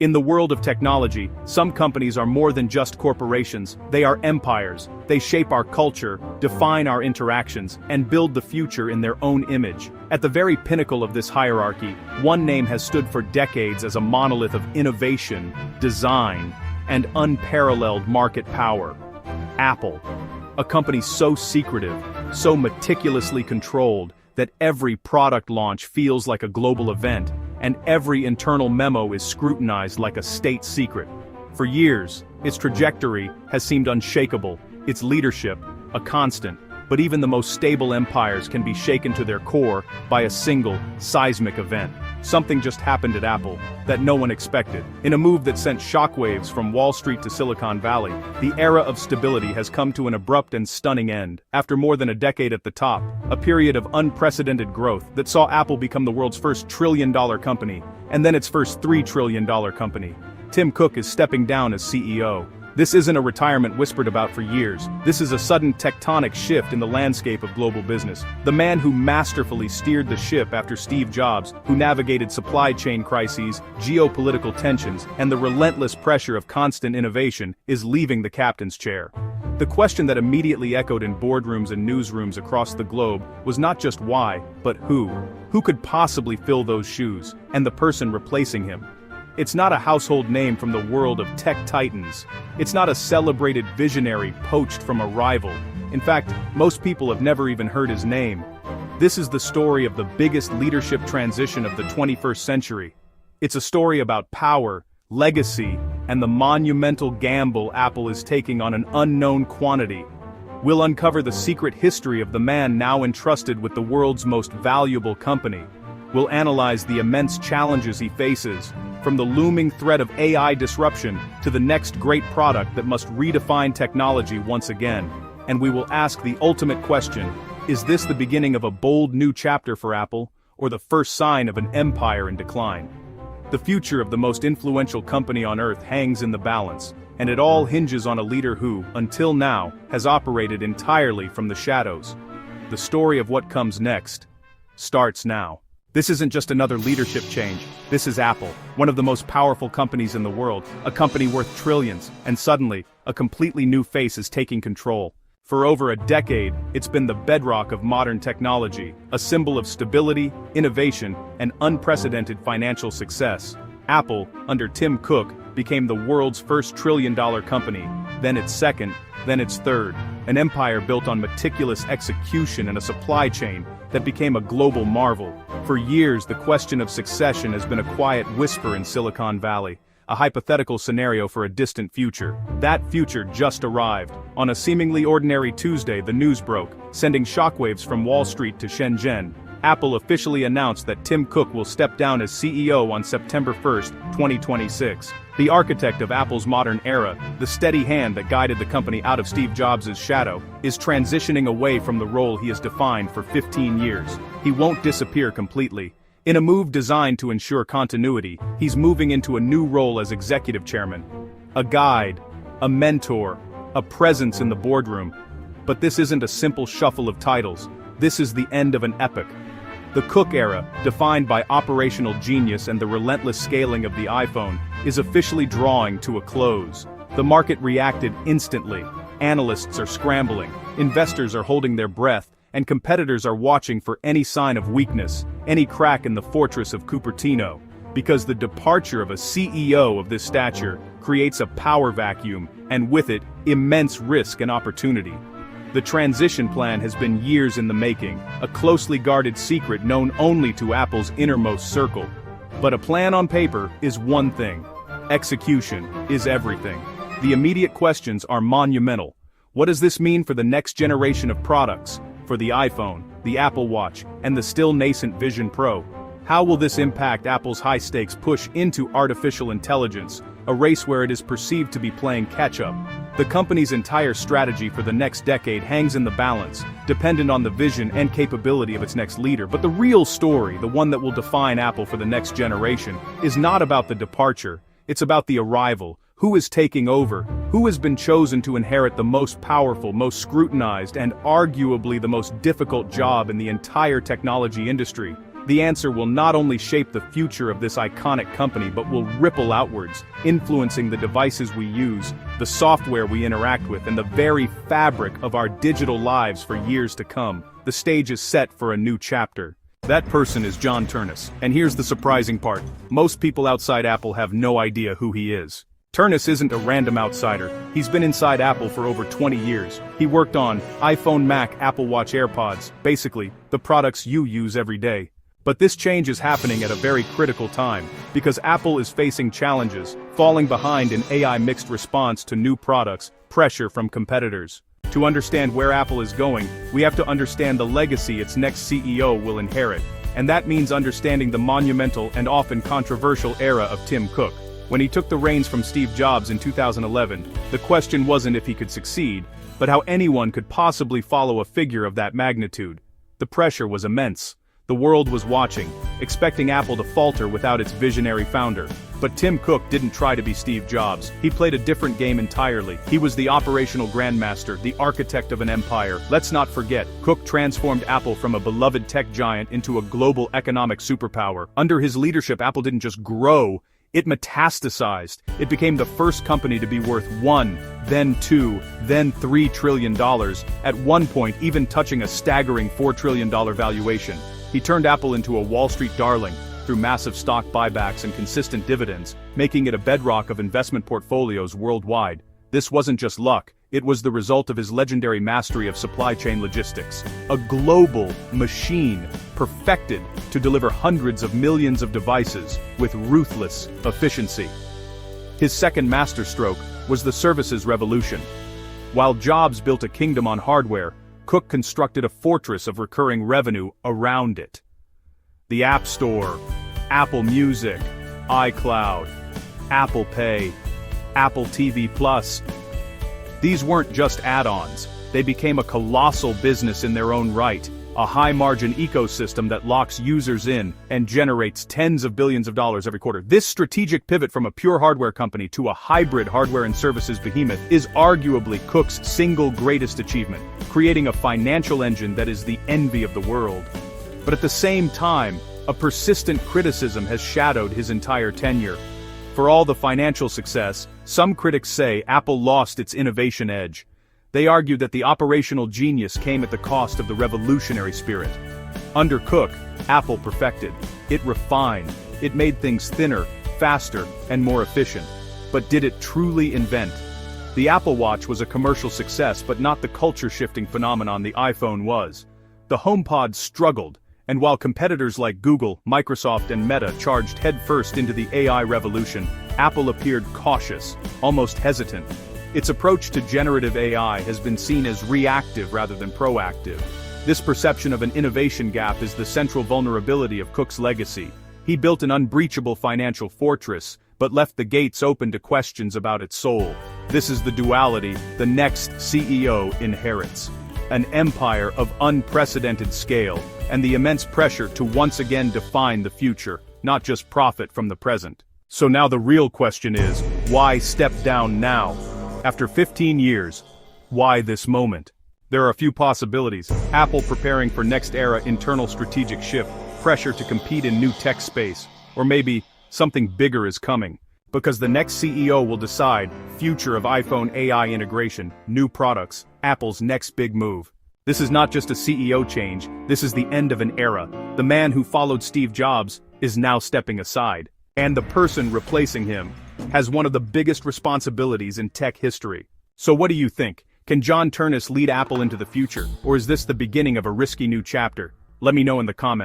In the world of technology, some companies are more than just corporations, they are empires. They shape our culture, define our interactions, and build the future in their own image. At the very pinnacle of this hierarchy, one name has stood for decades as a monolith of innovation, design, and unparalleled market power. Apple. A company so secretive, so meticulously controlled, that every product launch feels like a global event, and every internal memo is scrutinized like a state secret. For years, its trajectory has seemed unshakable, its leadership, a constant, but even the most stable empires can be shaken to their core by a single, seismic event. Something just happened at Apple that no one expected. In a move that sent shockwaves from Wall Street to Silicon Valley, the era of stability has come to an abrupt and stunning end. After more than a decade at the top, a period of unprecedented growth that saw Apple become the world's first trillion-dollar company, and then its first $3 trillion company. Tim Cook is stepping down as CEO. This isn't a retirement whispered about for years. This is a sudden tectonic shift in the landscape of global business. The man who masterfully steered the ship after Steve Jobs, who navigated supply chain crises, geopolitical tensions, and the relentless pressure of constant innovation, is leaving the captain's chair. The question that immediately echoed in boardrooms and newsrooms across the globe was not just why, but who. Who could possibly fill those shoes, and the person replacing him? It's not a household name from the world of tech titans. It's not a celebrated visionary poached from a rival. In fact, most people have never even heard his name. This is the story of the biggest leadership transition of the 21st century. It's a story about power, legacy, and the monumental gamble Apple is taking on an unknown quantity. We'll uncover the secret history of the man now entrusted with the world's most valuable company. We'll analyze the immense challenges he faces, from the looming threat of AI disruption to the next great product that must redefine technology once again. And we will ask the ultimate question: is this the beginning of a bold new chapter for Apple, or the first sign of an empire in decline? The future of the most influential company on Earth hangs in the balance, and it all hinges on a leader who, until now, has operated entirely from the shadows. The story of what comes next starts now. This isn't just another leadership change. This is Apple, one of the most powerful companies in the world, a company worth trillions, and suddenly, a completely new face is taking control. For over a decade, it's been the bedrock of modern technology, a symbol of stability, innovation, and unprecedented financial success. Apple, under Tim Cook, became the world's first trillion-dollar company, then its second, then its third, an empire built on meticulous execution and a supply chain that became a global marvel. For years, the question of succession has been a quiet whisper in Silicon Valley, a hypothetical scenario for a distant future. That future just arrived. On a seemingly ordinary Tuesday, the news broke, sending shockwaves from Wall Street to Shenzhen. Apple officially announced that Tim Cook will step down as CEO on September 1, 2026. The architect of Apple's modern era, the steady hand that guided the company out of Steve Jobs' shadow, is transitioning away from the role he has defined for 15 years. He won't disappear completely. In a move designed to ensure continuity, he's moving into a new role as executive chairman. A guide, a mentor, a presence in the boardroom. But this isn't a simple shuffle of titles. This is the end of an epoch. The Cook era, defined by operational genius and the relentless scaling of the iPhone, is officially drawing to a close. The market reacted instantly. Analysts are scrambling, investors are holding their breath, and competitors are watching for any sign of weakness, any crack in the fortress of Cupertino. Because the departure of a CEO of this stature creates a power vacuum, and with it, immense risk and opportunity. The transition plan has been years in the making, a closely guarded secret known only to Apple's innermost circle. But a plan on paper is one thing. Execution is everything. The immediate questions are monumental. What does this mean for the next generation of products? For the iPhone, the Apple Watch, and the still nascent Vision Pro? How will this impact Apple's high-stakes push into artificial intelligence, a race where it is perceived to be playing catch-up? The company's entire strategy for the next decade hangs in the balance, dependent on the vision and capability of its next leader. But the real story, the one that will define Apple for the next generation, is not about the departure, it's about the arrival. Who is taking over? Who has been chosen to inherit the most powerful, most scrutinized, and arguably the most difficult job in the entire technology industry? The answer will not only shape the future of this iconic company but will ripple outwards, influencing the devices we use, the software we interact with, and the very fabric of our digital lives for years to come. The stage is set for a new chapter. That person is John Ternus, and here's the surprising part. Most people outside Apple have no idea who he is. Ternus isn't a random outsider. He's been inside Apple for over 20 years. He worked on iPhone, Mac, Apple Watch, AirPods, basically, the products you use every day. But this change is happening at a very critical time, because Apple is facing challenges, falling behind in AI mixed response to new products, pressure from competitors. To understand where Apple is going, we have to understand the legacy its next CEO will inherit, and that means understanding the monumental and often controversial era of Tim Cook. When he took the reins from Steve Jobs in 2011, the question wasn't if he could succeed, but how anyone could possibly follow a figure of that magnitude. The pressure was immense. The world was watching, expecting Apple to falter without its visionary founder. But Tim Cook didn't try to be Steve Jobs. He played a different game entirely. He was the operational grandmaster, the architect of an empire. Let's not forget, Cook transformed Apple from a beloved tech giant into a global economic superpower. Under his leadership, Apple didn't just grow, it metastasized. It became the first company to be worth $1, then $2, then $3 trillion, at one point even touching a staggering $4 trillion valuation. He turned Apple into a Wall Street darling through massive stock buybacks and consistent dividends, making it a bedrock of investment portfolios worldwide. This wasn't just luck, it was the result of his legendary mastery of supply chain logistics. A global machine perfected to deliver hundreds of millions of devices with ruthless efficiency. His second masterstroke was the services revolution. While Jobs built a kingdom on hardware, Cook constructed a fortress of recurring revenue around it. The App Store, Apple Music, iCloud, Apple Pay, Apple TV Plus. These weren't just add-ons, they became a colossal business in their own right, a high-margin ecosystem that locks users in and generates tens of billions of dollars every quarter. This strategic pivot from a pure hardware company to a hybrid hardware and services behemoth is arguably Cook's single greatest achievement, creating a financial engine that is the envy of the world. But at the same time, a persistent criticism has shadowed his entire tenure. For all the financial success, some critics say Apple lost its innovation edge. They argue that the operational genius came at the cost of the revolutionary spirit. Under Cook, Apple perfected. It refined. It made things thinner, faster, and more efficient. But did it truly invent? The Apple Watch was a commercial success, but not the culture-shifting phenomenon the iPhone was. The HomePod struggled, and while competitors like Google, Microsoft, and Meta charged headfirst into the AI revolution, Apple appeared cautious, almost hesitant. Its approach to generative AI has been seen as reactive rather than proactive. This perception of an innovation gap is the central vulnerability of Cook's legacy. He built an unbreachable financial fortress, but left the gates open to questions about its soul. This is the duality the next CEO inherits. An empire of unprecedented scale, and the immense pressure to once again define the future, not just profit from the present. So now the real question is, why step down now? After 15 years, why this moment? There are a few possibilities. Apple preparing for next era internal strategic shift, pressure to compete in new tech space, or maybe something bigger is coming. Because the next CEO will decide, future of iPhone AI integration, new products, Apple's next big move. This is not just a CEO change, this is the end of an era. The man who followed Steve Jobs is now stepping aside. And the person replacing him has one of the biggest responsibilities in tech history. So what do you think? Can John Ternus lead Apple into the future, or is this the beginning of a risky new chapter? Let me know in the comments.